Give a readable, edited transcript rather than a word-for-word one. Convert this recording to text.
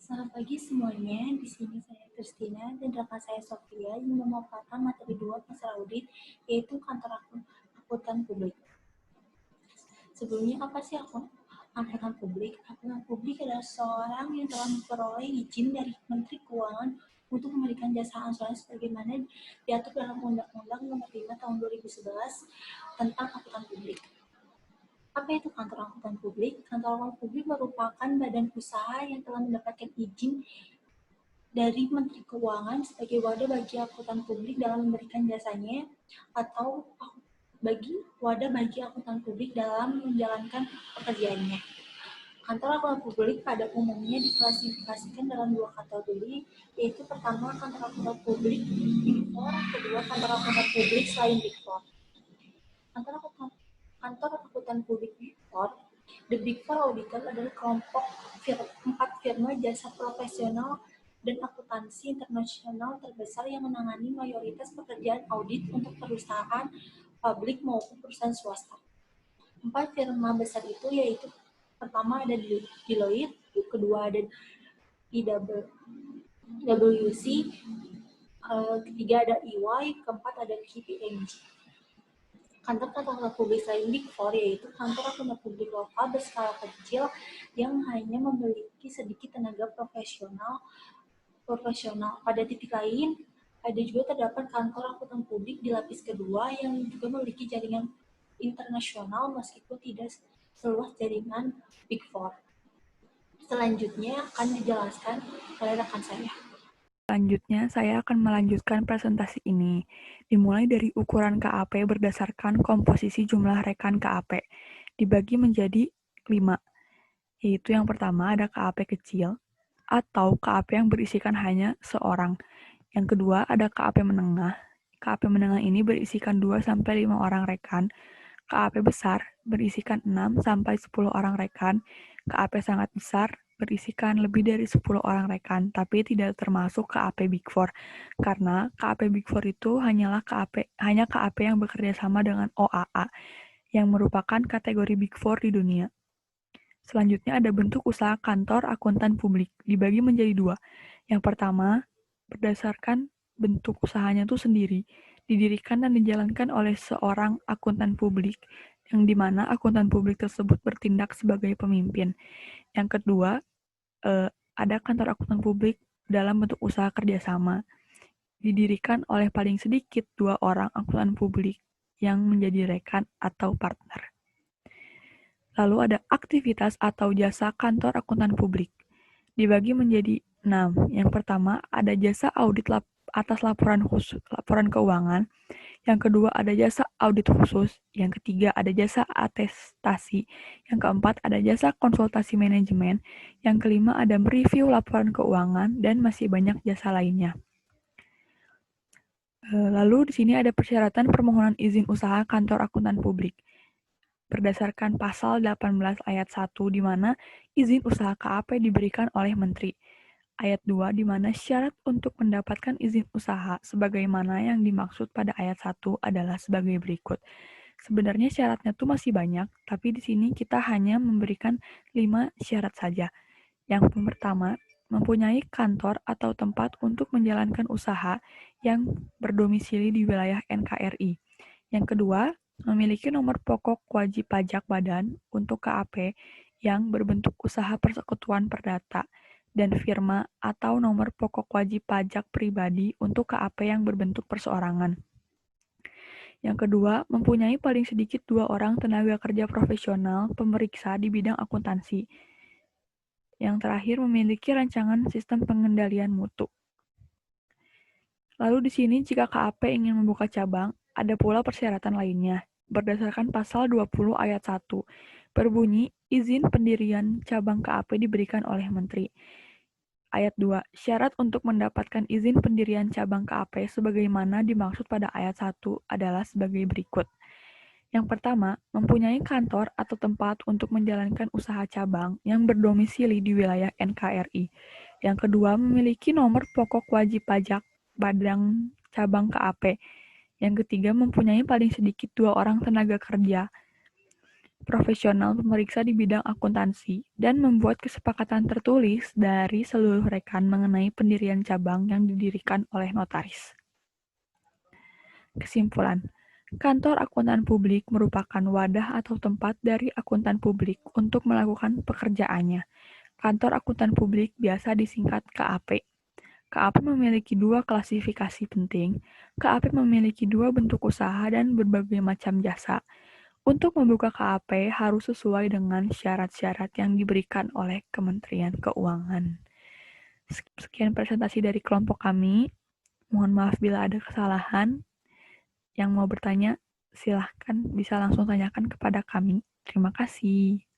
Selamat pagi semuanya, di sini saya Kristina dan rekan saya Sofia yang memaparkan materi 2 pasar audit, yaitu kantor akuntan publik. Sebelumnya apa sih akuntan publik? Akuntan publik adalah seorang yang telah memperoleh izin dari Menteri Keuangan untuk memberikan jasa asuransi sebagaimana diatur dalam Undang-Undang Nomor 5 Tahun 2011 tentang akuntan publik. Apa itu kantor akuntan publik? Kantor akuntan publik merupakan badan usaha yang telah mendapatkan izin dari Menteri Keuangan sebagai wadah bagi akuntan publik dalam memberikan jasanya atau wadah bagi akuntan publik dalam menjalankan pekerjaannya. Kantor akuntan publik pada umumnya diklasifikasikan dalam 2 kategori, yaitu pertama kantor akuntan publik Big Four, kedua kantor akuntan publik selain Big Four. Kantor akuntan publik Big Four, The Big Four Auditor adalah kelompok 4 firma jasa profesional dan akuntansi internasional terbesar yang menangani mayoritas pekerjaan audit untuk perusahaan publik maupun perusahaan swasta. 4 firma besar itu yaitu pertama ada Deloitte, kedua ada PwC, ketiga ada EY, keempat ada KPMG. Kantor-kantor publik selain Big Four yaitu kantor akuntan publik lokal berskala kecil yang hanya memiliki sedikit tenaga profesional. Pada titik lain, ada juga terdapat kantor akuntan publik di lapis kedua yang juga memiliki jaringan internasional meskipun tidak seluas jaringan Big Four. Selanjutnya akan dijelaskan oleh rekan saya. Selanjutnya, saya akan melanjutkan presentasi ini. Dimulai dari ukuran KAP berdasarkan komposisi jumlah rekan KAP, dibagi menjadi 5, yaitu yang pertama ada KAP kecil, atau KAP yang berisikan hanya seorang. Yang kedua ada KAP menengah. KAP menengah ini berisikan 2-5 orang rekan. KAP besar berisikan 6-10 orang rekan. KAP sangat besar berisikan lebih dari 10 orang rekan, tapi tidak termasuk KAP Big Four, karena KAP Big Four itu hanya KAP yang bekerja sama dengan OAA, yang merupakan kategori Big Four di dunia. Selanjutnya ada bentuk usaha kantor akuntan publik, dibagi menjadi 2. Yang pertama, berdasarkan bentuk usahanya itu sendiri, didirikan dan dijalankan oleh seorang akuntan publik, yang dimana akuntan publik tersebut bertindak sebagai pemimpin. Yang kedua, ada kantor akuntan publik dalam bentuk usaha kerjasama, didirikan oleh paling sedikit 2 orang akuntan publik yang menjadi rekan atau partner. Lalu ada aktivitas atau jasa kantor akuntan publik, dibagi menjadi 6. Yang pertama ada jasa audit atas laporan keuangan. Yang kedua ada jasa audit khusus. Yang ketiga ada jasa atestasi. Yang keempat ada jasa konsultasi manajemen. Yang kelima ada mereview laporan keuangan dan masih banyak jasa lainnya. Lalu di sini ada persyaratan permohonan izin usaha kantor akuntan publik. Berdasarkan pasal 18 ayat 1 di mana izin usaha KAP diberikan oleh Menteri. Ayat 2 di mana syarat untuk mendapatkan izin usaha sebagaimana yang dimaksud pada ayat 1 adalah sebagai berikut. Sebenarnya syaratnya tuh masih banyak, tapi di sini kita hanya memberikan 5 syarat saja. Yang pertama, mempunyai kantor atau tempat untuk menjalankan usaha yang berdomisili di wilayah NKRI. Yang kedua, memiliki nomor pokok wajib pajak badan untuk KAP yang berbentuk usaha persekutuan perdata dan firma atau nomor pokok wajib pajak pribadi untuk KAP yang berbentuk perseorangan. Yang kedua, mempunyai paling sedikit 2 orang tenaga kerja profesional pemeriksa di bidang akuntansi. Yang terakhir, memiliki rancangan sistem pengendalian mutu. Lalu di sini jika KAP ingin membuka cabang, ada pula persyaratan lainnya. Berdasarkan pasal 20 ayat 1, berbunyi izin pendirian cabang KAP diberikan oleh Menteri. Ayat 2, syarat untuk mendapatkan izin pendirian cabang KAP sebagaimana dimaksud pada ayat 1 adalah sebagai berikut. Yang pertama, mempunyai kantor atau tempat untuk menjalankan usaha cabang yang berdomisili di wilayah NKRI. Yang kedua, memiliki nomor pokok wajib pajak badan cabang KAP. Yang ketiga, mempunyai paling sedikit 2 orang tenaga kerja. profesional pemeriksa di bidang akuntansi, dan membuat kesepakatan tertulis dari seluruh rekan mengenai pendirian cabang yang didirikan oleh notaris. Kesimpulan, kantor akuntan publik merupakan wadah atau tempat dari akuntan publik untuk melakukan pekerjaannya. Kantor akuntan publik biasa disingkat KAP. KAP memiliki dua klasifikasi penting. KAP memiliki dua bentuk usaha dan berbagai macam jasa. Untuk membuka KAP harus sesuai dengan syarat-syarat yang diberikan oleh Kementerian Keuangan. Sekian presentasi dari kelompok kami. Mohon maaf bila ada kesalahan. Yang mau bertanya, silahkan bisa langsung tanyakan kepada kami. Terima kasih.